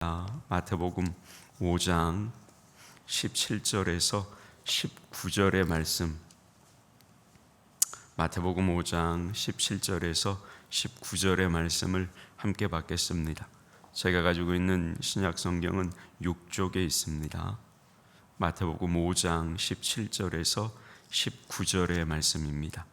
마태복음 5장 17절에서 19절의 말씀, 마태복음 5장 17절에서 19절의 말씀을 함께 받겠습니다. 제가 가지고 있는 신약 성경은 6쪽에 있습니다. 마태복음 5장 17절에서 19절의 말씀입니다.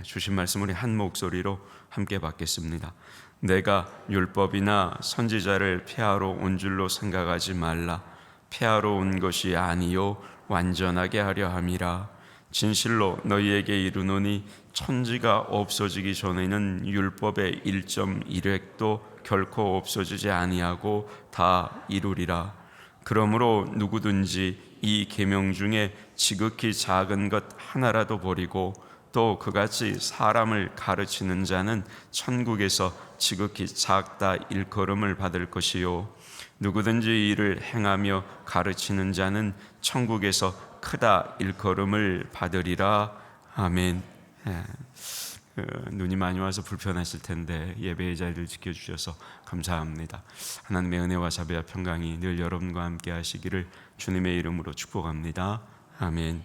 주신 말씀 우리 한 목소리로 함께 받겠습니다. 내가 율법이나 선지자를 폐하러 온 줄로 생각하지 말라. 폐하러 온 것이 아니요 완전하게 하려 함이라. 진실로 너희에게 이르노니 천지가 없어지기 전에는 율법의 1.1획도 결코 없어지지 아니하고 다 이루리라. 그러므로 누구든지 이 계명 중에 지극히 작은 것 하나라도 버리고 또 그같이 사람을 가르치는 자는 천국에서 지극히 작다 일컬음을 받을 것이요 누구든지 이를 행하며 가르치는 자는 천국에서 크다 일컬음을 받으리라. 아멘. 눈이 많이 와서 불편하실 텐데 예배의 자리를 지켜주셔서 감사합니다. 하나님의 은혜와 자비와 평강이 늘 여러분과 함께 하시기를 주님의 이름으로 축복합니다. 아멘.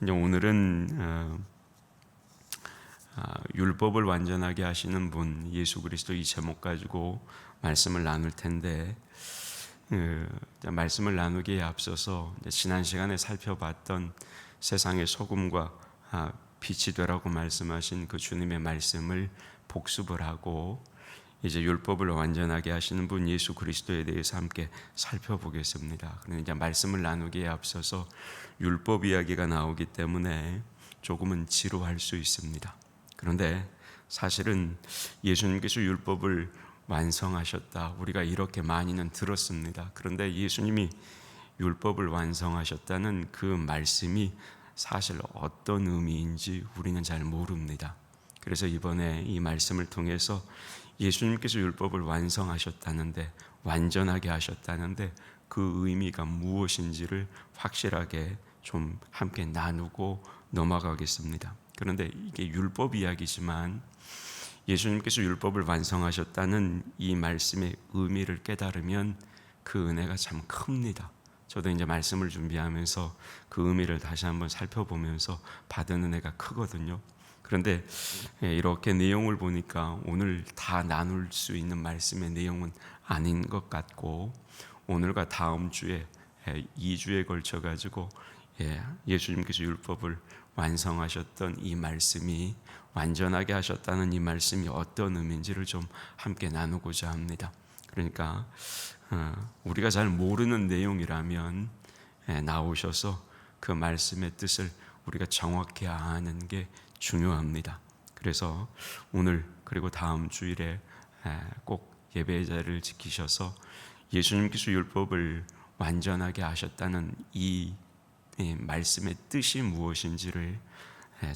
이제 오늘은 율법을 완전하게 하시는 분 예수 그리스도 이 제목 가지고 말씀을 나눌 텐데, 말씀을 나누기에 앞서서 지난 시간에 살펴봤던 세상의 소금과 빛이 되라고 말씀하신 그 주님의 말씀을 복습을 하고 이제 율법을 완전하게 하시는 분 예수 그리스도에 대해서 함께 살펴보겠습니다. 그런데 이제 말씀을 나누기에 앞서서 율법 이야기가 나오기 때문에 조금은 지루할 수 있습니다. 그런데 사실은 예수님께서 율법을 완성하셨다, 우리가 이렇게 많이는 들었습니다. 그런데 예수님이 율법을 완성하셨다는 그 말씀이 사실 어떤 의미인지 우리는 잘 모릅니다. 그래서 이번에 이 말씀을 통해서 예수님께서 율법을 완성하셨다는데, 완전하게 하셨다는데 그 의미가 무엇인지를 확실하게 좀 함께 나누고 넘어가겠습니다. 그런데 이게 율법 이야기지만 예수님께서 율법을 완성하셨다는 이 말씀의 의미를 깨달으면 그 은혜가 참 큽니다. 저도 이제 말씀을 준비하면서 그 의미를 다시 한번 살펴보면서 받은 은혜가 크거든요. 그런데 이렇게 내용을 보니까 오늘 다 나눌 수 있는 말씀의 내용은 아닌 것 같고, 오늘과 다음 주에 2주에 걸쳐 가지고 예수님께서 율법을 완성하셨던 이 말씀이, 완전하게 하셨다는 이 말씀이 어떤 의미인지를 좀 함께 나누고자 합니다. 그러니까 우리가 잘 모르는 내용이라면 나오셔서 그 말씀의 뜻을 우리가 정확히 아는 게 중요합니다. 그래서 오늘 그리고 다음 주일에 꼭 예배의 자리를 지키셔서 예수님께서 율법을 완전하게 하셨다는 이 말씀의 뜻이 무엇인지를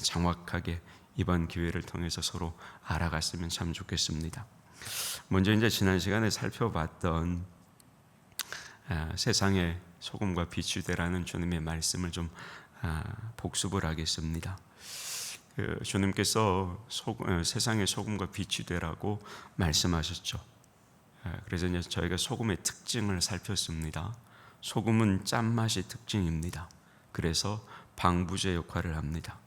정확하게 이번 기회를 통해서 서로 알아갔으면 참 좋겠습니다. 먼저 이제 지난 시간에 살펴봤던 세상의 소금과 빛이 되라는 주님의 말씀을 좀 복습을 하겠습니다. 주님께서 세상의 소금과 빛이 되라고 말씀하셨죠. 그래서 이제 저희가 소금의 특징을 살폈습니다. 소금은 짠맛이 특징입니다. 그래서 방부제 역할을 합니다.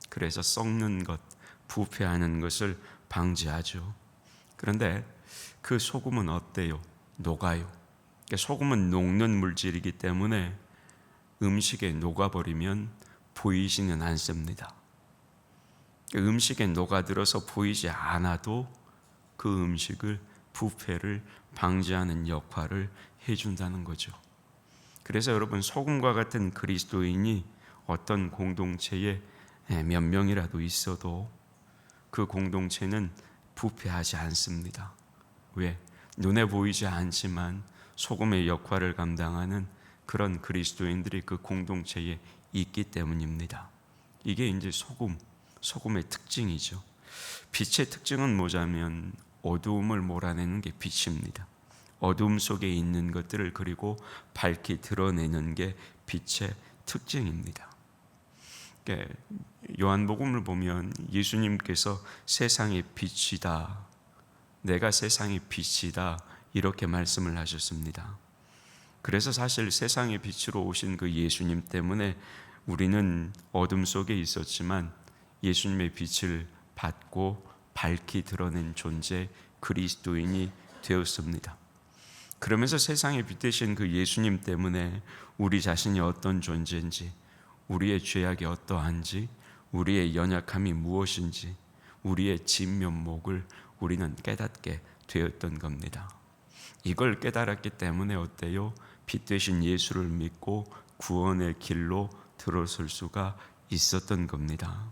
그래서 썩는 것, 부패하는 것을 방지하죠. 그런데 그 소금은 어때요? 녹아요. 소금은 녹는 물질이기 때문에 음식에 녹아버리면 보이지는 않습니다. 음식에 녹아들어서 보이지 않아도 그 음식을, 부패를 방지하는 역할을 해준다는 거죠. 그래서 여러분, 소금과 같은 그리스도인이 어떤 공동체에 몇 명이라도 있어도 그 공동체는 부패하지 않습니다. 왜? 눈에 보이지 않지만 소금의 역할을 감당하는 그런 그리스도인들이 그 공동체에 있기 때문입니다. 이게 이제 소금의 특징이죠. 빛의 특징은 뭐냐면 어두움을 몰아내는 게 빛입니다. 어두움 속에 있는 것들을 그리고 밝히 드러내는 게 빛의 특징입니다. 요한복음을 보면 예수님께서 세상의 빛이다, 내가 세상의 빛이다, 이렇게 말씀을 하셨습니다. 그래서 사실 세상의 빛으로 오신 그 예수님 때문에 우리는 어둠 속에 있었지만 예수님의 빛을 받고 밝히 드러낸 존재 그리스도인이 되었습니다. 그러면서 세상의 빛 되신 그 예수님 때문에 우리 자신이 어떤 존재인지, 우리의 죄악이 어떠한지, 우리의 연약함이 무엇인지, 우리의 진면목을 우리는 깨닫게 되었던 겁니다. 이걸 깨달았기 때문에 어때요? 빛 되신 예수를 믿고 구원의 길로 들어설 수가 있었던 겁니다.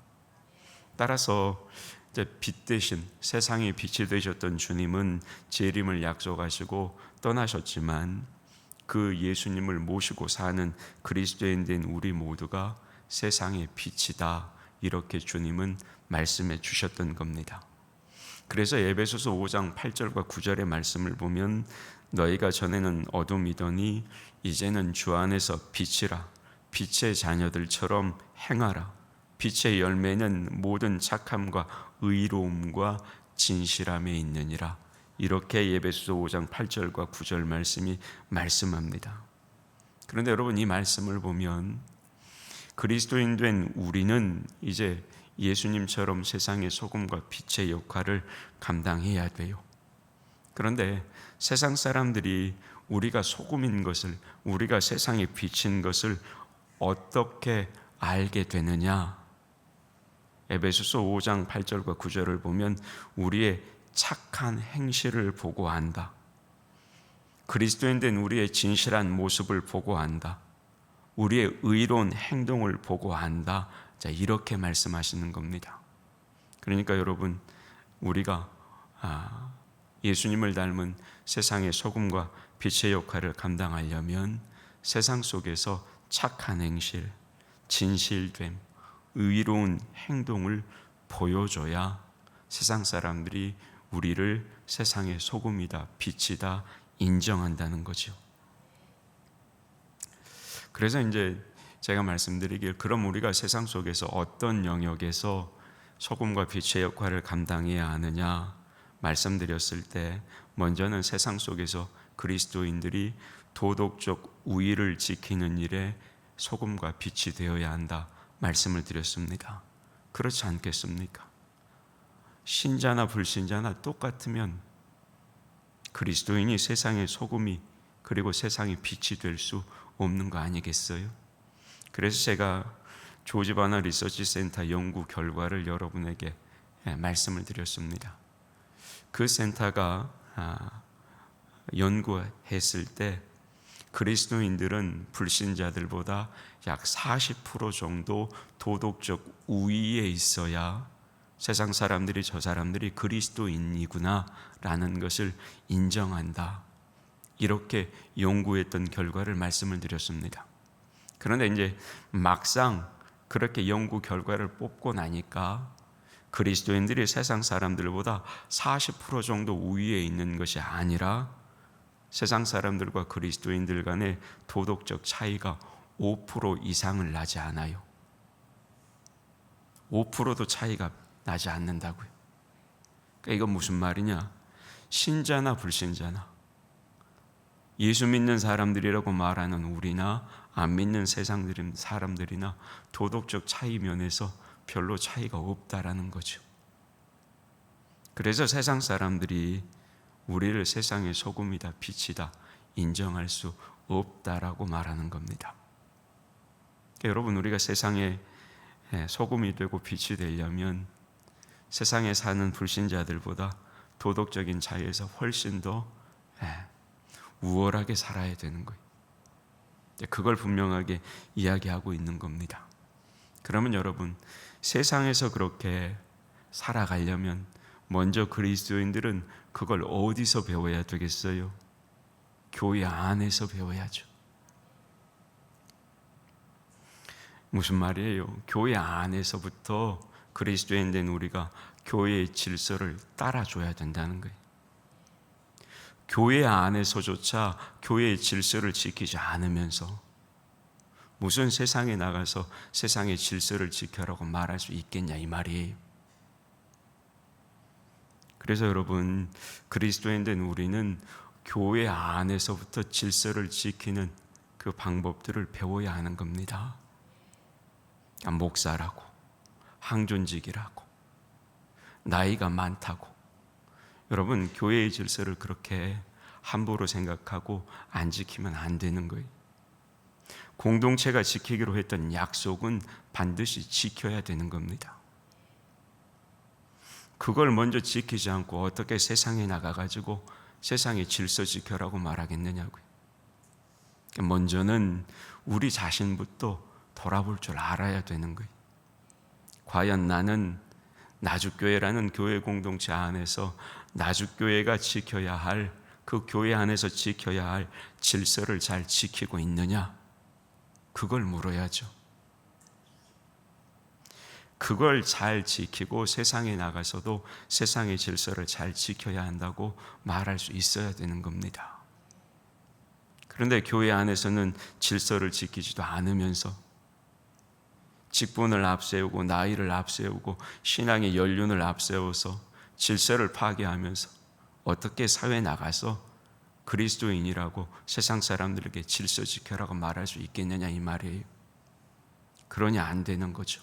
따라서 이제 빛 대신 세상의 빛이 되셨던 주님은 재림을 약속하시고 떠나셨지만 그 예수님을 모시고 사는 그리스도인 된 우리 모두가 세상의 빛이다, 이렇게 주님은 말씀해 주셨던 겁니다. 그래서 에베소서 5장 8절과 9절의 말씀을 보면 너희가 전에는 어둠이더니 이제는 주 안에서 빛이라, 빛의 자녀들처럼 행하라. 빛의 열매는 모든 착함과 의로움과 진실함에 있느니라. 이렇게 에베소서 5장 8절과 9절 말씀이 말씀합니다. 그런데 여러분, 이 말씀을 보면 그리스도인 된 우리는 이제 예수님처럼 세상의 소금과 빛의 역할을 감당해야 돼요. 그런데 세상 사람들이 우리가 소금인 것을, 우리가 세상의 빛인 것을 어떻게 알게 되느냐? 에베소서 5장 8절과 9절을 보면 우리의 착한 행실을 보고 안다. 그리스도인 된 우리의 진실한 모습을 보고 안다. 우리의 의로운 행동을 보고 안다. 자, 이렇게 말씀하시는 겁니다. 그러니까 여러분, 우리가 예수님을 닮은 세상의 소금과 빛의 역할을 감당하려면 세상 속에서 착한 행실, 진실됨, 의로운 행동을 보여줘야 세상 사람들이 우리를 세상의 소금이다, 빛이다 인정한다는 거죠. 그래서 이제 제가 말씀드리길, 그럼 우리가 세상 속에서 어떤 영역에서 소금과 빛의 역할을 감당해야 하느냐 말씀드렸을 때, 먼저는 세상 속에서 그리스도인들이 도덕적 우위를 지키는 일에 소금과 빛이 되어야 한다 말씀을 드렸습니다. 그렇지 않겠습니까? 신자나 불신자나 똑같으면 그리스도인이 세상의 소금이 그리고 세상의 빛이 될 수 없는 거 아니겠어요? 그래서 제가 조지 바나 리서치 센터 연구 결과를 여러분에게 말씀을 드렸습니다. 그 센터가 연구했을 때 그리스도인들은 불신자들보다 약 40% 정도 도덕적 우위에 있어야 세상 사람들이 저 사람들이 그리스도인이구나 라는 것을 인정한다, 이렇게 연구했던 결과를 말씀을 드렸습니다. 그런데 이제 막상 그렇게 연구 결과를 뽑고 나니까 그리스도인들이 세상 사람들보다 40% 정도 우위에 있는 것이 아니라 세상 사람들과 그리스도인들 간의 도덕적 차이가 5% 이상을 나지 않아요. 5%도 차이가 나지 않는다고요. 그러니까 이건 무슨 말이냐? 신자나 불신자나 예수 믿는 사람들이라고 말하는 우리나 안 믿는 세상 사람들이나 도덕적 차이 면에서 별로 차이가 없다라는 거죠. 그래서 세상 사람들이 우리를 세상의 소금이다, 빛이다 인정할 수 없다라고 말하는 겁니다. 그러니까 여러분, 우리가 세상의 소금이 되고 빛이 되려면 세상에 사는 불신자들보다 도덕적인 차이에서 훨씬 더 우월하게 살아야 되는 거예요. 그걸 분명하게 이야기하고 있는 겁니다. 그러면 여러분, 세상에서 그렇게 살아가려면 먼저 그리스도인들은 그걸 어디서 배워야 되겠어요? 교회 안에서 배워야죠. 무슨 말이에요? 교회 안에서부터 그리스도인 된 우리가 교회의 질서를 따라줘야 된다는 거예요. 교회 안에서조차 교회의 질서를 지키지 않으면서 무슨 세상에 나가서 세상의 질서를 지켜라고 말할 수 있겠냐 이 말이에요. 그래서 여러분, 그리스도인 된 우리는 교회 안에서부터 질서를 지키는 그 방법들을 배워야 하는 겁니다. 목사라고, 항존직이라고, 나이가 많다고, 여러분 교회의 질서를 그렇게 함부로 생각하고 안 지키면 안 되는 거예요. 공동체가 지키기로 했던 약속은 반드시 지켜야 되는 겁니다. 그걸 먼저 지키지 않고 어떻게 세상에 나가가지고 세상의 질서 지켜라고 말하겠느냐고요. 먼저는 우리 자신부터 돌아볼 줄 알아야 되는 거예요. 과연 나는 나주교회라는 교회 공동체 안에서 나주교회가 지켜야 할, 그 교회 안에서 지켜야 할 질서를 잘 지키고 있느냐? 그걸 물어야죠. 그걸 잘 지키고 세상에 나가서도 세상의 질서를 잘 지켜야 한다고 말할 수 있어야 되는 겁니다. 그런데 교회 안에서는 질서를 지키지도 않으면서 직분을 앞세우고 나이를 앞세우고 신앙의 연륜을 앞세워서 질서를 파괴하면서 어떻게 사회에 나가서 그리스도인이라고 세상 사람들에게 질서 지켜라고 말할 수 있겠느냐 이 말이에요. 그러냐 안 되는 거죠.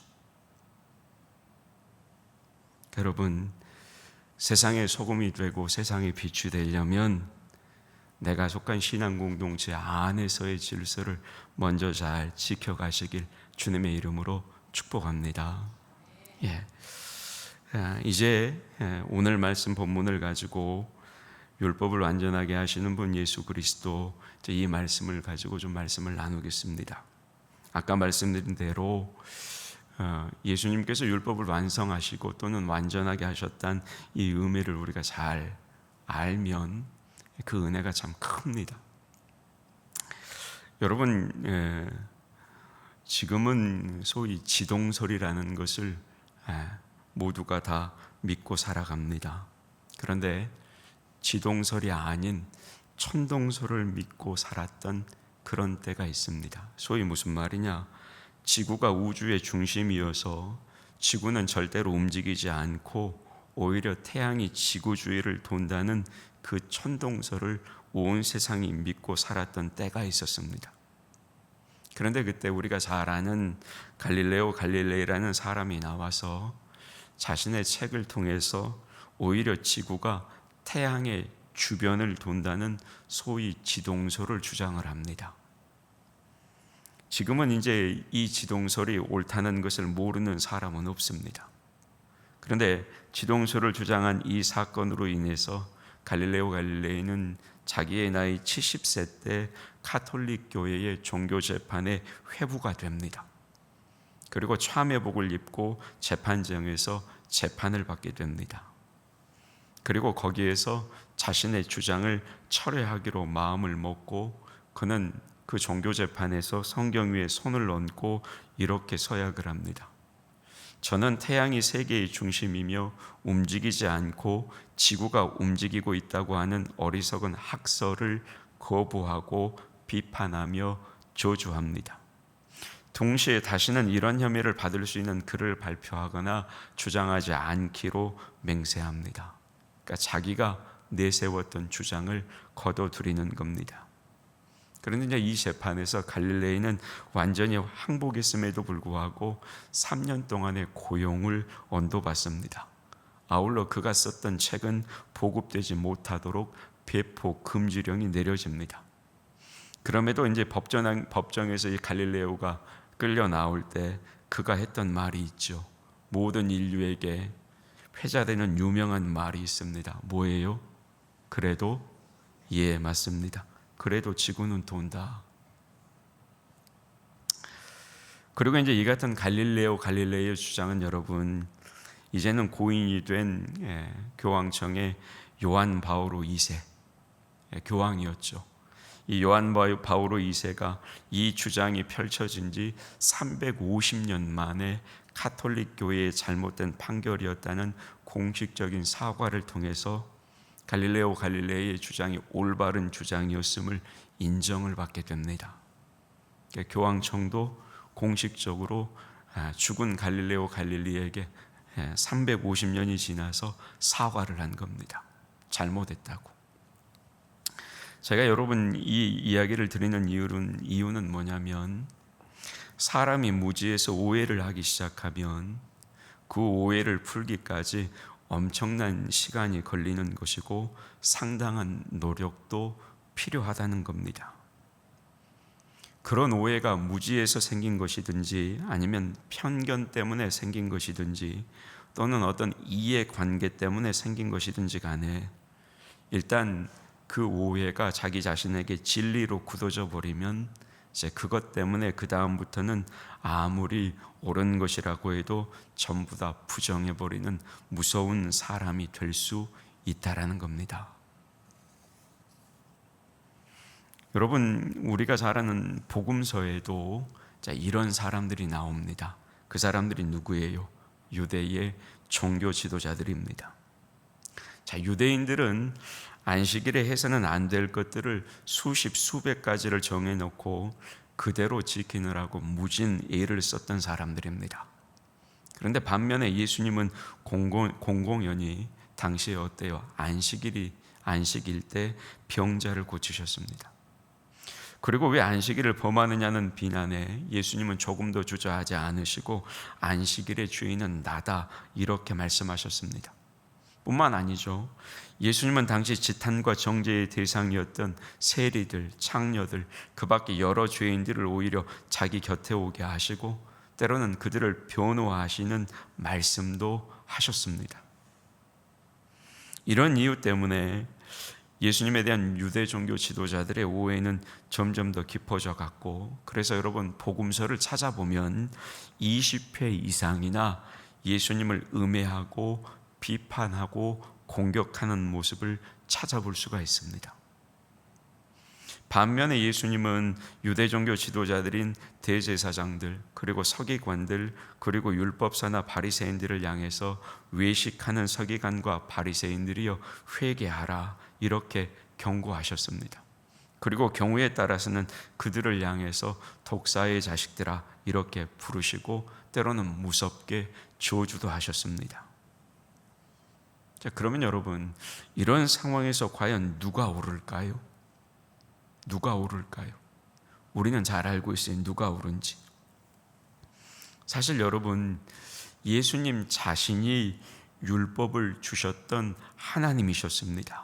여러분, 세상의 소금이 되고 세상의 빛이 되려면 내가 속한 신앙 공동체 안에서의 질서를 먼저 잘 지켜가시길 주님의 이름으로 축복합니다. 이제 오늘 말씀 본문을 가지고 율법을 완전하게 하시는 분 예수 그리스도, 이 말씀을 가지고 좀 말씀을 나누겠습니다. 아까 말씀드린 대로 예수님께서 율법을 완성하시고 또는 완전하게 하셨다는 이 의미를 우리가 잘 알면 그 은혜가 참 큽니다. 여러분, 지금은 소위 지동설이라는 것을 모두가 다 믿고 살아갑니다. 그런데 지동설이 아닌 천동설을 믿고 살았던 그런 때가 있습니다. 소위 무슨 말이냐? 지구가 우주의 중심이어서 지구는 절대로 움직이지 않고 오히려 태양이 지구 주위를 돈다는 그 천동설을 온 세상이 믿고 살았던 때가 있었습니다. 그런데 그때 우리가 잘 아는 갈릴레오 갈릴레이라는 사람이 나와서 자신의 책을 통해서 오히려 지구가 태양의 주변을 돈다는 소위 지동설을 주장을 합니다. 지금은 이제 이 지동설이 옳다는 것을 모르는 사람은 없습니다. 그런데 지동설을 주장한 이 사건으로 인해서 갈릴레오 갈릴레이는 자기의 나이 70세 때 카톨릭 교회의 종교 재판에 회부가 됩니다. 그리고 참회복을 입고 재판정에서 재판을 받게 됩니다. 그리고 거기에서 자신의 주장을 철회하기로 마음을 먹고 그는 그 종교 재판에서 성경 위에 손을 얹고 이렇게 서약을 합니다. 저는 태양이 세계의 중심이며 움직이지 않고 지구가 움직이고 있다고 하는 어리석은 학설을 거부하고 비판하며 저주합니다. 동시에 다시는 이런 혐의를 받을 수 있는 글을 발표하거나 주장하지 않기로 맹세합니다. 그러니까 자기가 내세웠던 주장을 거둬들이는 겁니다. 그런데 이제 이 재판에서 갈릴레이는 완전히 항복했음에도 불구하고 3년 동안의 고용을 언도받습니다. 아울러 그가 썼던 책은 보급되지 못하도록 배포 금지령이 내려집니다. 그럼에도 이제 법정에서 이 갈릴레오가 끌려 나올 때 그가 했던 말이 있죠. 모든 인류에게 회자되는 유명한 말이 있습니다. 뭐예요? 그래도 맞습니다. 그래도 지구는 돈다. 그리고 이제 이 같은 갈릴레오 갈릴레이의 주장은 여러분 이제는 고인이 된 교황청의 요한 바오로 2세 교황이었죠. 이 요한 바오로 2세가 이 주장이 펼쳐진 지 350년 만에 카톨릭 교회의 잘못된 판결이었다는 공식적인 사과를 통해서 갈릴레오 갈릴레이의 주장이 올바른 주장이었음을 인정을 받게 됩니다. 교황청도 공식적으로 죽은 갈릴레오 갈릴리에게 350년이 지나서 사과를 한 겁니다. 잘못했다고. 제가 여러분 이 이야기를 드리는 이유는 뭐냐면, 사람이 무지에서 오해를 하기 시작하면 그 오해를 풀기까지 엄청난 시간이 걸리는 것이고 상당한 노력도 필요하다는 겁니다. 그런 오해가 무지에서 생긴 것이든지 아니면 편견 때문에 생긴 것이든지 또는 어떤 이해관계 때문에 생긴 것이든지 간에 일단 그 오해가 자기 자신에게 진리로 굳어져 버리면 이제 그것 때문에 그 다음부터는 아무리 옳은 것이라고 해도 전부 다 부정해 버리는 무서운 사람이 될 수 있다라는 겁니다. 여러분, 우리가 잘 아는 복음서에도 이런 사람들이 나옵니다. 그 사람들이 누구예요? 유대의 종교 지도자들입니다. 유대인들은 안식일에 해서는 안 될 것들을 수백 가지를 정해놓고 그대로 지키느라고 무진 애를 썼던 사람들입니다. 그런데 반면에 예수님은 공공연히 당시에 어때요? 안식일 때 병자를 고치셨습니다. 그리고 왜 안식일을 범하느냐는 비난에 예수님은 조금도 주저하지 않으시고 안식일의 주인은 나다 이렇게 말씀하셨습니다. 뿐만 아니죠. 예수님은 당시 지탄과 정죄의 대상이었던 세리들, 창녀들, 그 밖에 여러 죄인들을 오히려 자기 곁에 오게 하시고 때로는 그들을 변호하시는 말씀도 하셨습니다. 이런 이유 때문에 예수님에 대한 유대 종교 지도자들의 오해는 점점 더 깊어져 갔고, 그래서 여러분 복음서를 찾아보면 20회 이상이나 예수님을 음해하고 비판하고 공격하는 모습을 찾아볼 수가 있습니다. 반면에 예수님은 유대 종교 지도자들인 대제사장들, 그리고 서기관들, 그리고 율법사나 바리새인들을 향해서 외식하는 서기관과 바리새인들이여 회개하라 이렇게 경고하셨습니다. 그리고 경우에 따라서는 그들을 향해서 독사의 자식들아 이렇게 부르시고 때로는 무섭게 저주도 하셨습니다. 자, 그러면 여러분, 이런 상황에서 과연 누가 옳을까요? 누가 옳을까요? 우리는 잘 알고 있어요. 누가 옳은지. 사실 여러분, 예수님 자신이 율법을 주셨던 하나님이셨습니다.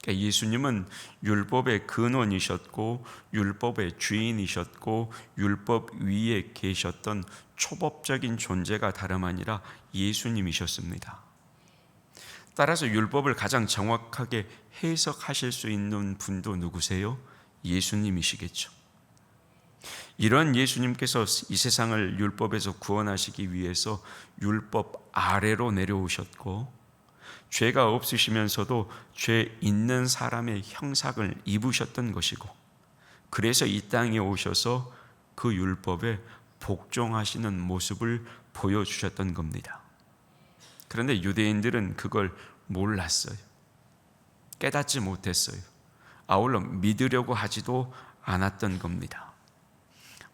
그러니까 예수님은 율법의 근원이셨고 율법의 주인이셨고 율법 위에 계셨던 초법적인 존재가 다름 아니라 예수님이셨습니다. 따라서 율법을 가장 정확하게 해석하실 수 있는 분도 누구세요? 예수님이시겠죠. 이런 예수님께서 이 세상을 율법에서 구원하시기 위해서 율법 아래로 내려오셨고 죄가 없으시면서도 죄 있는 사람의 형상을 입으셨던 것이고, 그래서 이 땅에 오셔서 그 율법에 복종하시는 모습을 보여주셨던 겁니다. 그런데 유대인들은 그걸 몰랐어요. 깨닫지 못했어요. 아울러 믿으려고 하지도 않았던 겁니다.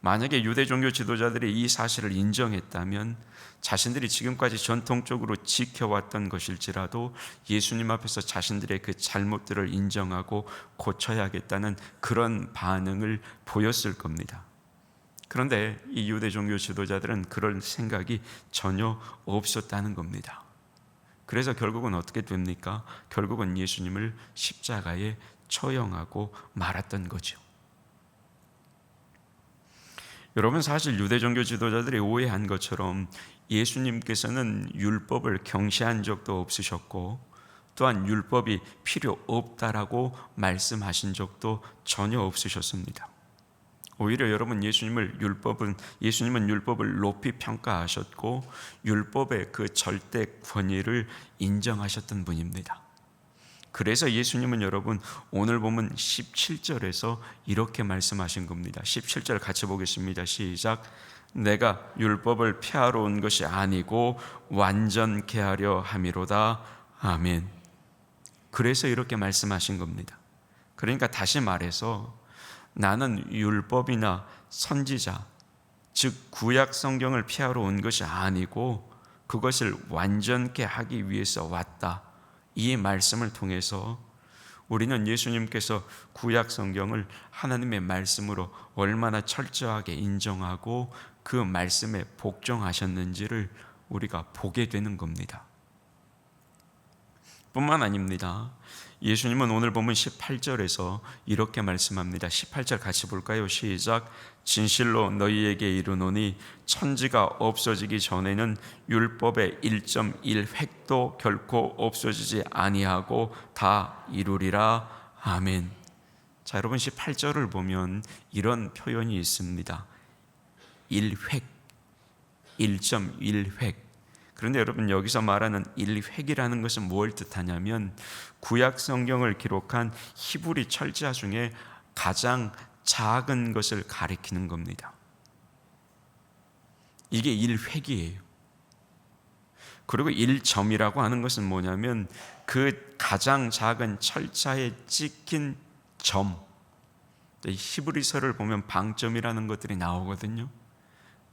만약에 유대 종교 지도자들이 이 사실을 인정했다면 자신들이 지금까지 전통적으로 지켜왔던 것일지라도 예수님 앞에서 자신들의 그 잘못들을 인정하고 고쳐야겠다는 그런 반응을 보였을 겁니다. 그런데 이 유대 종교 지도자들은 그런 생각이 전혀 없었다는 겁니다. 그래서 결국은 어떻게 됩니까? 결국은 예수님을 십자가에 처형하고 말았던 거죠. 여러분, 사실 유대 종교 지도자들이 오해한 것처럼 예수님께서는 율법을 경시한 적도 없으셨고 또한 율법이 필요 없다라고 말씀하신 적도 전혀 없으셨습니다. 오히려 여러분, 예수님은 율법을 높이 평가하셨고 율법의 그 절대 권위를 인정하셨던 분입니다. 그래서 예수님은 여러분 오늘 보면 17절에서 이렇게 말씀하신 겁니다. 17절 같이 보겠습니다. 시작. 내가 율법을 폐하러 온 것이 아니고 완전케 하려 함이로다. 아멘. 그래서 이렇게 말씀하신 겁니다. 그러니까 다시 말해서 나는 율법이나 선지자, 즉 구약 성경을 폐하러 온 것이 아니고 그것을 완전케 하기 위해서 왔다. 이 말씀을 통해서 우리는 예수님께서 구약 성경을 하나님의 말씀으로 얼마나 철저하게 인정하고 그 말씀에 복종하셨는지를 우리가 보게 되는 겁니다. 뿐만 아닙니다. 예수님은 오늘 보면 18절에서 이렇게 말씀합니다. 18절 같이 볼까요? 시작. 진실로 너희에게 이르노니 천지가 없어지기 전에는 율법의 1.1획도 결코 없어지지 아니하고 다 이루리라. 아멘. 자, 여러분 18절을 보면 이런 표현이 있습니다. 1획, 1.1획. 그런데 여러분 여기서 말하는 1획이라는 것은 뭘 뜻하냐면 구약 성경을 기록한 히브리 철자 중에 가장 작은 것을 가리키는 겁니다. 이게 1획이에요. 그리고 1점이라고 하는 것은 뭐냐면 그 가장 작은 철자에 찍힌 점. 히브리서를 보면 방점이라는 것들이 나오거든요.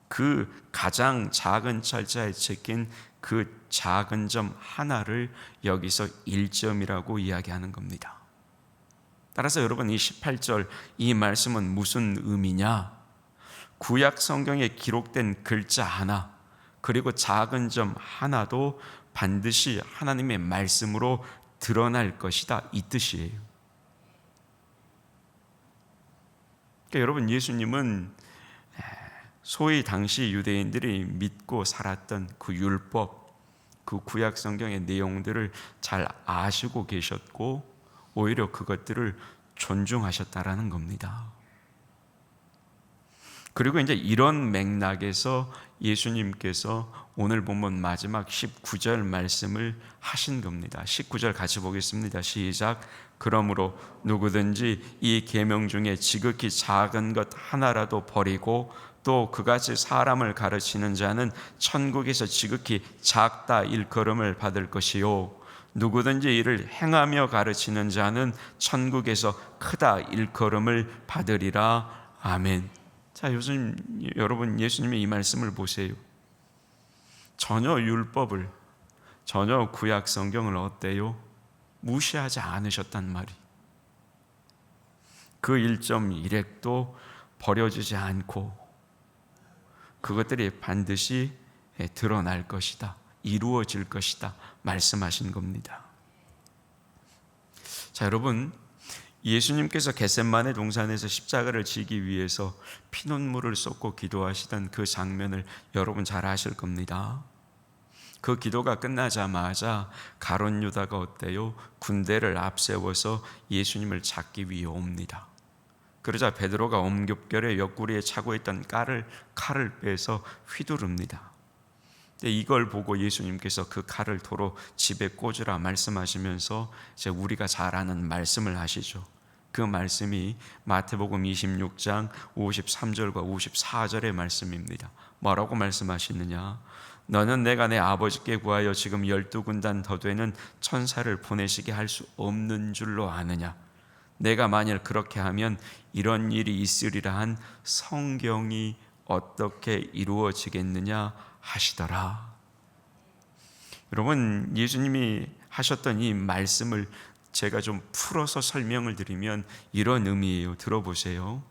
그 가장 작은 철자에 찍힌 그 작은 점 하나를 여기서 1점이라고 이야기하는 겁니다. 따라서 여러분 이 18절 이 말씀은 무슨 의미냐? 구약 성경에 기록된 글자 하나 그리고 작은 점 하나도 반드시 하나님의 말씀으로 드러날 것이다, 이 뜻이에요. 그러니까 여러분 예수님은 소위 당시 유대인들이 믿고 살았던 그 율법, 그 구약 성경의 내용들을 잘 아시고 계셨고 오히려 그것들을 존중하셨다라는 겁니다. 그리고 이제 이런 맥락에서 예수님께서 오늘 본문 마지막 19절 말씀을 하신 겁니다. 19절 같이 보겠습니다. 시작. 그러므로 누구든지 이 계명 중에 지극히 작은 것 하나라도 버리고 또 그같이 사람을 가르치는 자는 천국에서 지극히 작다 일컬음을 받을 것이요 누구든지 이를 행하며 가르치는 자는 천국에서 크다 일컬음을 받으리라. 아멘. 자, 요즘 여러분 예수님의 이 말씀을 보세요. 전혀 율법을, 전혀 구약 성경을 어때요? 무시하지 않으셨단 말이. 그 1.1획도 버려지지 않고 그것들이 반드시 드러날 것이다, 이루어질 것이다 말씀하신 겁니다. 자, 여러분 예수님께서 겟세마네 동산에서 십자가를 지기 위해서 피눈물을 쏟고 기도하시던 그 장면을 여러분 잘 아실 겁니다. 그 기도가 끝나자마자 가룟 유다가 어때요? 군대를 앞세워서 예수님을 잡기 위해 옵니다. 그러자 베드로가 엄격결에 옆구리에 차고 있던 칼을 빼서 휘두릅니다. 이걸 보고 예수님께서 그 칼을 도로 집에 꽂으라 말씀하시면서 이제 우리가 잘 아는 말씀을 하시죠. 그 말씀이 마태복음 26장 53절과 54절의 말씀입니다. 뭐라고 말씀하시느냐? 너는 내가 내 아버지께 구하여 지금 12군단 더 되는 천사를 보내시게 할 수 없는 줄로 아느냐? 내가 만일 그렇게 하면 이런 일이 있으리라 한 성경이 어떻게 이루어지겠느냐 하시더라. 여러분 예수님이 하셨던 이 말씀을 제가 좀 풀어서 설명을 드리면 이런 의미예요. 들어보세요.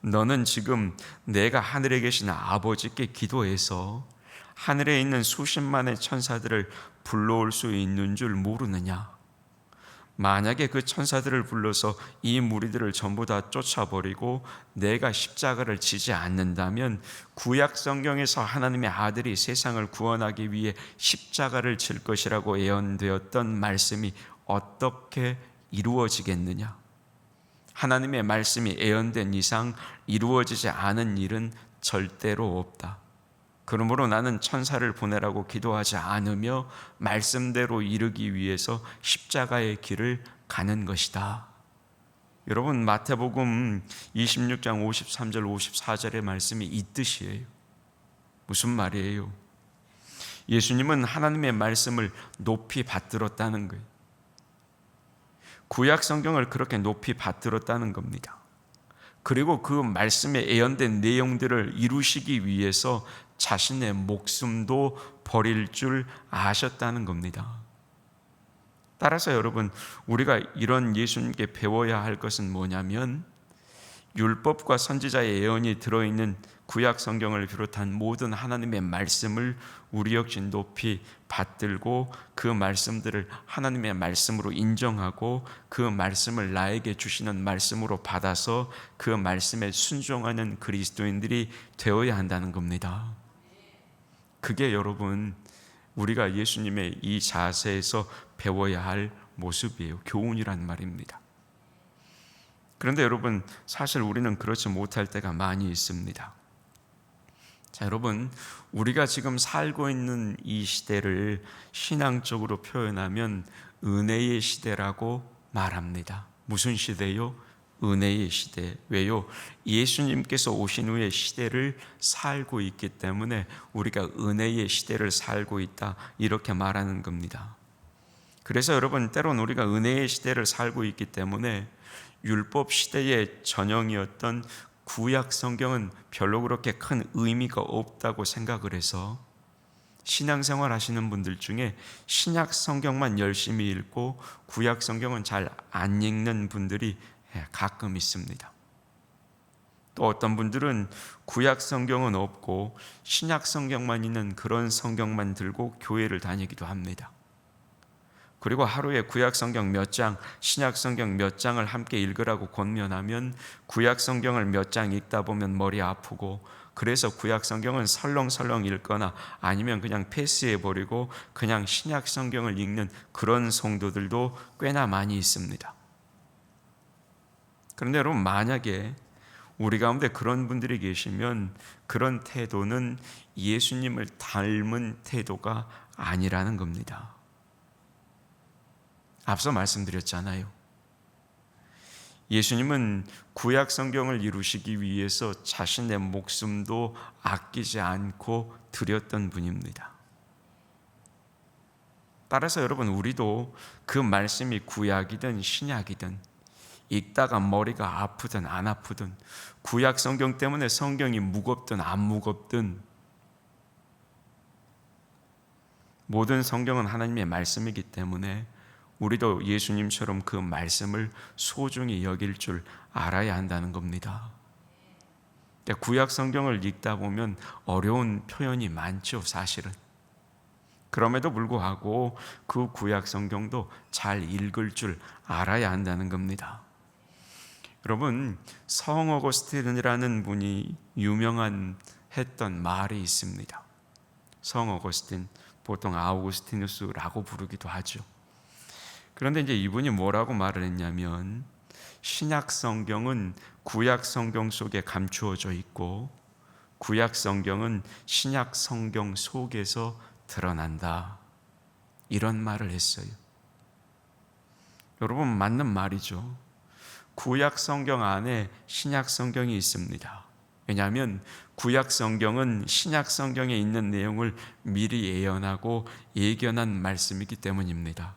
너는 지금 내가 하늘에 계신 아버지께 기도해서 하늘에 있는 수십만의 천사들을 불러올 수 있는 줄 모르느냐? 만약에 그 천사들을 불러서 이 무리들을 전부 다 쫓아버리고 내가 십자가를 지지 않는다면 구약 성경에서 하나님의 아들이 세상을 구원하기 위해 십자가를 질 것이라고 예언되었던 말씀이 어떻게 이루어지겠느냐? 하나님의 말씀이 예언된 이상 이루어지지 않은 일은 절대로 없다. 그러므로 나는 천사를 보내라고 기도하지 않으며 말씀대로 이르기 위해서 십자가의 길을 가는 것이다. 여러분 마태복음 26장 53절 54절의 말씀이 이 뜻이에요. 무슨 말이에요? 예수님은 하나님의 말씀을 높이 받들었다는 거예요. 구약 성경을 그렇게 높이 받들었다는 겁니다. 그리고 그 말씀에 예언된 내용들을 이루시기 위해서 자신의 목숨도 버릴 줄 아셨다는 겁니다. 따라서 여러분, 우리가 이런 예수님께 배워야 할 것은 뭐냐면, 율법과 선지자의 예언이 들어있는 구약 성경을 비롯한 모든 하나님의 말씀을 우리 역시 높이 받들고 그 말씀들을 하나님의 말씀으로 인정하고 그 말씀을 나에게 주시는 말씀으로 받아서 그 말씀에 순종하는 그리스도인들이 되어야 한다는 겁니다. 그게 여러분, 우리가 예수님의 이 자세에서 배워야 할 모습이에요. 교훈이란 말입니다. 그런데 여러분, 사실 우리는 그렇지 못할 때가 많이 있습니다. 자, 여러분, 우리가 지금 살고 있는 이 시대를 신앙적으로 표현하면 은혜의 시대라고 말합니다. 무슨 시대요? 은혜의 시대. 왜요? 예수님께서 오신 후의 시대를 살고 있기 때문에 우리가 은혜의 시대를 살고 있다, 이렇게 말하는 겁니다. 그래서 여러분, 때론 우리가 은혜의 시대를 살고 있기 때문에 율법 시대의 전형이었던 구약 성경은 별로 그렇게 큰 의미가 없다고 생각을 해서 신앙생활 하시는 분들 중에 신약 성경만 열심히 읽고 구약 성경은 잘 안 읽는 분들이 가끔 있습니다. 또 어떤 분들은 구약 성경은 없고 신약 성경만 있는 그런 성경만 들고 교회를 다니기도 합니다. 그리고 하루에 구약 성경 몇 장, 신약 성경 몇 장을 함께 읽으라고 권면하면 구약 성경을 몇 장 읽다 보면 머리 아프고, 그래서 구약 성경은 설렁설렁 읽거나 아니면 그냥 패스해버리고 그냥 신약 성경을 읽는 그런 성도들도 꽤나 많이 있습니다. 그런데 여러분, 만약에 우리 가운데 그런 분들이 계시면 그런 태도는 예수님을 닮은 태도가 아니라는 겁니다. 앞서 말씀드렸잖아요. 예수님은 구약 성경을 이루시기 위해서 자신의 목숨도 아끼지 않고 드렸던 분입니다. 따라서 여러분, 우리도 그 말씀이 구약이든 신약이든 읽다가 머리가 아프든 안 아프든, 구약 성경 때문에 성경이 무겁든 안 무겁든, 모든 성경은 하나님의 말씀이기 때문에 우리도 예수님처럼 그 말씀을 소중히 여길 줄 알아야 한다는 겁니다. 구약 성경을 읽다 보면 어려운 표현이 많죠, 사실은. 그럼에도 불구하고 그 구약 성경도 잘 읽을 줄 알아야 한다는 겁니다. 여러분, 성 어거스틴이라는 분이 했던 말이 있습니다. 성 어거스틴, 보통 아우구스티누스라고 부르기도 하죠. 그런데 이제 이분이 뭐라고 말을 했냐면, 신약 성경은 구약 성경 속에 감추어져 있고 구약 성경은 신약 성경 속에서 드러난다, 이런 말을 했어요. 여러분, 맞는 말이죠. 구약 성경 안에 신약 성경이 있습니다. 왜냐하면 구약 성경은 신약 성경에 있는 내용을 미리 예언하고 예견한 말씀이기 때문입니다.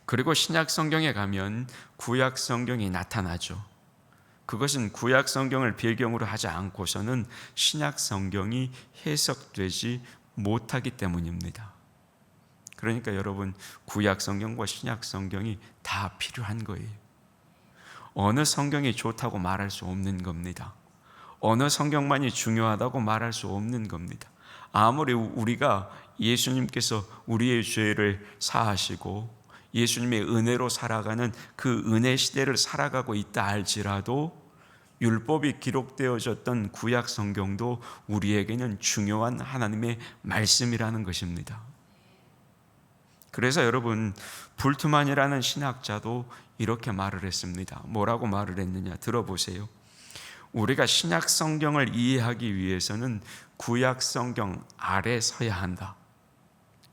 그리고 신약 성경에 가면 구약 성경이 나타나죠. 그것은 구약 성경을 배경으로 하지 않고서는 신약 성경이 해석되지 못하기 때문입니다. 그러니까 여러분, 구약 성경과 신약 성경이 다 필요한 거예요. 어느 성경이 좋다고 말할 수 없는 겁니다. 어느 성경만이 중요하다고 말할 수 없는 겁니다. 아무리 우리가 예수님께서 우리의 죄를 사하시고 예수님의 은혜로 살아가는 그 은혜 시대를 살아가고 있다 할지라도 율법이 기록되어졌던 구약 성경도 우리에게는 중요한 하나님의 말씀이라는 것입니다. 그래서 여러분, 불트만이라는 신학자도 이렇게 말을 했습니다. 뭐라고 말을 했느냐, 들어보세요. 우리가 신약 성경을 이해하기 위해서는 구약 성경 아래 서야 한다.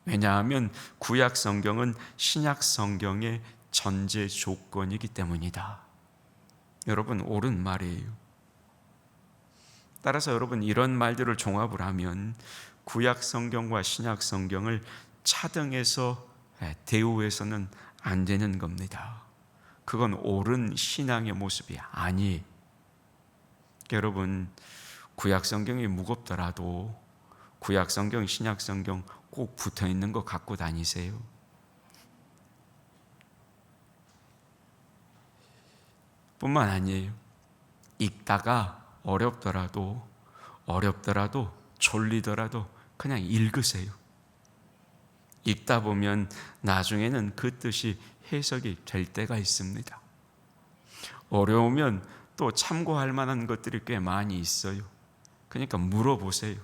왜냐하면 구약 성경은 신약 성경의 전제 조건이기 때문이다. 여러분, 옳은 말이에요. 따라서 여러분, 이런 말들을 종합을 하면 구약 성경과 신약 성경을 차등해서 대우해서는 안 되는 겁니다. 그건 옳은 신앙의 모습이 아니에요. 여러분, 구약 성경이 무겁더라도 구약 성경, 신약 성경 꼭 붙어 있는 거 갖고 다니세요. 뿐만 아니에요. 읽다가 어렵더라도 졸리더라도 그냥 읽으세요. 읽다 보면 나중에는 그 뜻이 해석이 될 때가 있습니다. 어려우면 또 참고할 만한 것들이 꽤 많이 있어요. 그러니까 물어보세요.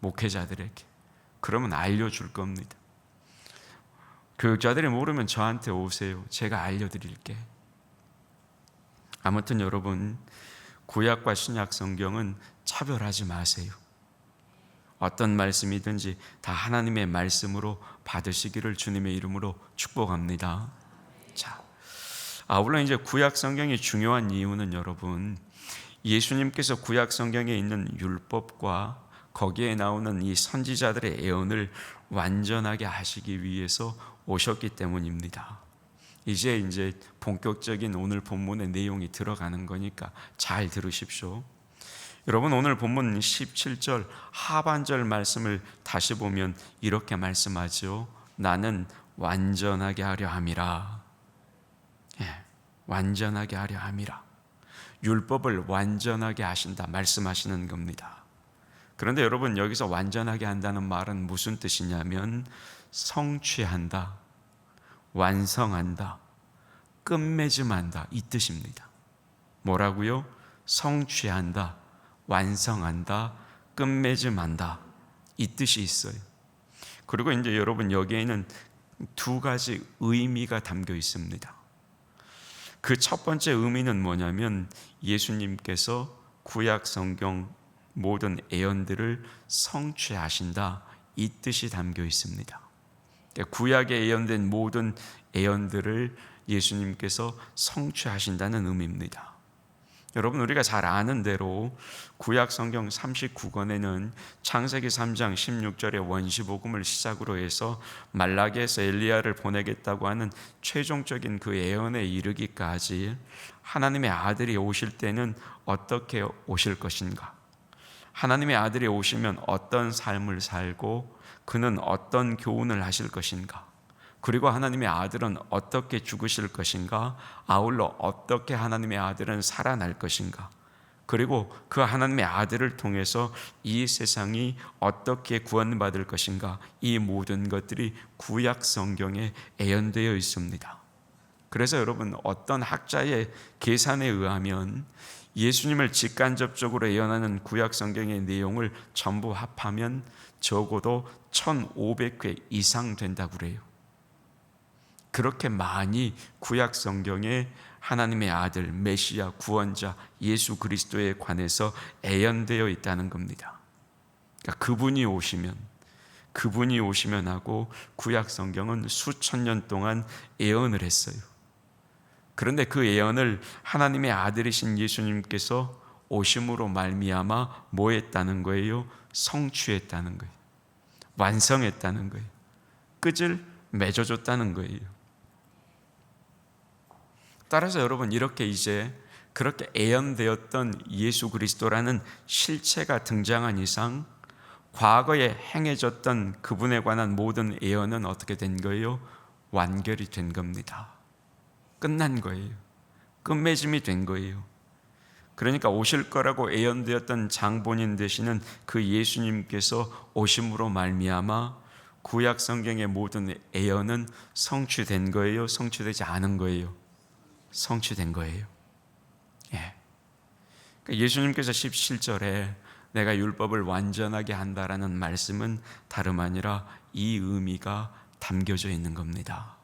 목회자들에게. 그러면 알려줄 겁니다. 교육자들이 모르면 저한테 오세요. 제가 알려드릴게. 아무튼 여러분, 구약과 신약 성경은 차별하지 마세요. 어떤 말씀이든지 다 하나님의 말씀으로 받으시기를 주님의 이름으로 축복합니다. 자, 아울러 이제 구약 성경이 중요한 이유는 여러분, 예수님께서 구약 성경에 있는 율법과 거기에 나오는 이 선지자들의 예언을 완전하게 하시기 위해서 오셨기 때문입니다. 이제 본격적인 오늘 본문의 내용이 들어가는 거니까 잘 들으십시오. 여러분, 오늘 본문 17절 하반절 말씀을 다시 보면 이렇게 말씀하죠. 나는 완전하게 하려 함이라. 완전하게 하려 함이라. 율법을 완전하게 하신다 말씀하시는 겁니다. 그런데 여러분, 여기서 완전하게 한다는 말은 무슨 뜻이냐면 성취한다, 완성한다, 끝맺음한다, 이 뜻입니다. 뭐라고요? 성취한다, 완성한다, 끝맺음한다, 이 뜻이 있어요. 그리고 이제 여러분, 여기에는 두 가지 의미가 담겨 있습니다. 그 첫 번째 의미는 뭐냐면 예수님께서 구약 성경 모든 예언들을 성취하신다, 이 뜻이 담겨 있습니다. 구약에 예언된 모든 예언들을 예수님께서 성취하신다는 의미입니다. 여러분, 우리가 잘 아는 대로 구약 성경 39권에는 창세기 3장 16절의 원시복음을 시작으로 해서 말라기에서 엘리야를 보내겠다고 하는 최종적인 그 예언에 이르기까지 하나님의 아들이 오실 때는 어떻게 오실 것인가, 하나님의 아들이 오시면 어떤 삶을 살고 그는 어떤 교훈을 하실 것인가, 그리고 하나님의 아들은 어떻게 죽으실 것인가, 아울러 어떻게 하나님의 아들은 살아날 것인가, 그리고 그 하나님의 아들을 통해서 이 세상이 어떻게 구원받을 것인가, 이 모든 것들이 구약 성경에 예언되어 있습니다. 그래서 여러분, 어떤 학자의 계산에 의하면 예수님을 직간접적으로 예언하는 구약 성경의 내용을 전부 합하면 적어도 1500회 이상 된다고 그래요. 그렇게 많이 구약 성경에 하나님의 아들, 메시아, 구원자 예수 그리스도에 관해서 예언되어 있다는 겁니다. 그러니까 그분이 오시면 하고 구약 성경은 수천 년 동안 예언을 했어요. 그런데 그 예언을 하나님의 아들이신 예수님께서 오심으로 말미암아 뭐 했다는 거예요? 성취했다는 거예요. 완성했다는 거예요. 끝을 맺어줬다는 거예요. 따라서 여러분, 이렇게 이제 그렇게 예언되었던 예수 그리스도라는 실체가 등장한 이상 과거에 행해졌던 그분에 관한 모든 예언은 어떻게 된 거예요? 완결이 된 겁니다. 끝난 거예요. 끝맺음이 된 거예요. 그러니까 오실 거라고 예언되었던 장본인 되시는 그 예수님께서 오심으로 말미암아 구약 성경의 모든 예언은 성취된 거예요? 성취되지 않은 거예요? 성취된 거예요. 그러니까 예수님께서 17절에 내가 율법을 완전하게 한다라는 말씀은 다름 아니라 이 의미가 담겨져 있는 겁니다.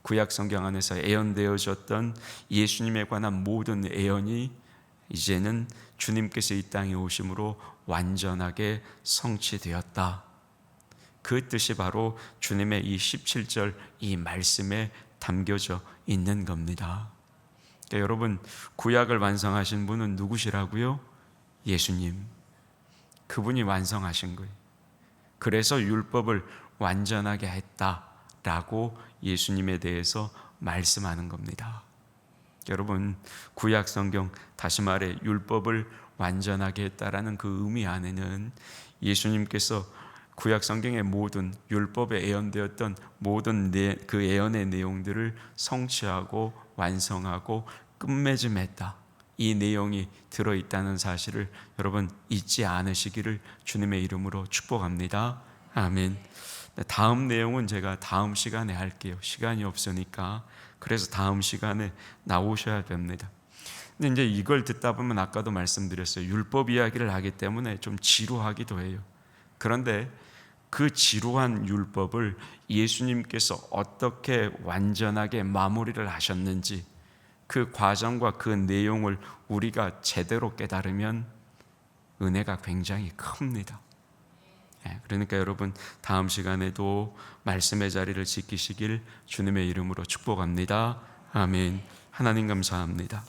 구약 성경 안에서 예언되어졌던 예수님에 관한 모든 예언이 이제는 주님께서 이 땅에 오심으로 완전하게 성취되었다. 그 뜻이 바로 주님의 이 17절 이 말씀에 담겨져 있는 겁니다. 그러니까 여러분, 구약을 완성하신 분은 누구시라고요? 예수님. 그분이 완성하신 거예요. 그래서 율법을 완전하게 했다라고 예수님에 대해서 말씀하는 겁니다. 여러분, 구약 성경, 다시 말해 율법을 완전하게 했다라는 그 의미 안에는 예수님께서 구약 성경의 모든 율법에 예언되었던 모든 그 예언의 내용들을 성취하고 완성하고 끝맺음했다, 이 내용이 들어있다는 사실을 여러분 잊지 않으시기를 주님의 이름으로 축복합니다. 아멘. 다음 내용은 제가 다음 시간에 할게요. 시간이 없으니까. 그래서 다음 시간에 나오셔야 됩니다. 근데 이제 이걸 듣다 보면 아까도 말씀드렸어요. 율법 이야기를 하기 때문에 좀 지루하기도 해요. 그런데 그 지루한 율법을 예수님께서 어떻게 완전하게 마무리를 하셨는지, 그 과정과 그 내용을 우리가 제대로 깨달으면 은혜가 굉장히 큽니다. 그러니까 여러분 다음 시간에도 말씀의 자리를 지키시길 주님의 이름으로 축복합니다. 아멘. 하나님 감사합니다.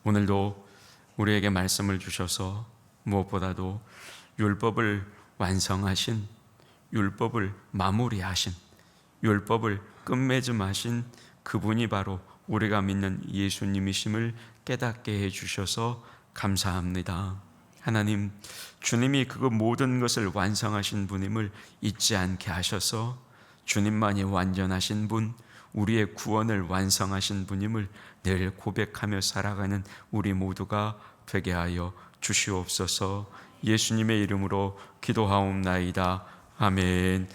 오늘도 우리에게 말씀을 주셔서 무엇보다도 율법을 완성하신, 율법을 마무리하신, 율법을 끝맺음하신 그분이 바로 우리가 믿는 예수님이심을 깨닫게 해주셔서 감사합니다. 하나님, 주님이 그 모든 것을 완성하신 분임을 잊지 않게 하셔서 주님만이 완전하신 분, 우리의 구원을 완성하신 분임을 늘 고백하며 살아가는 우리 모두가 되게 하여 주시옵소서. 예수님의 이름으로 기도하옵나이다. 아멘.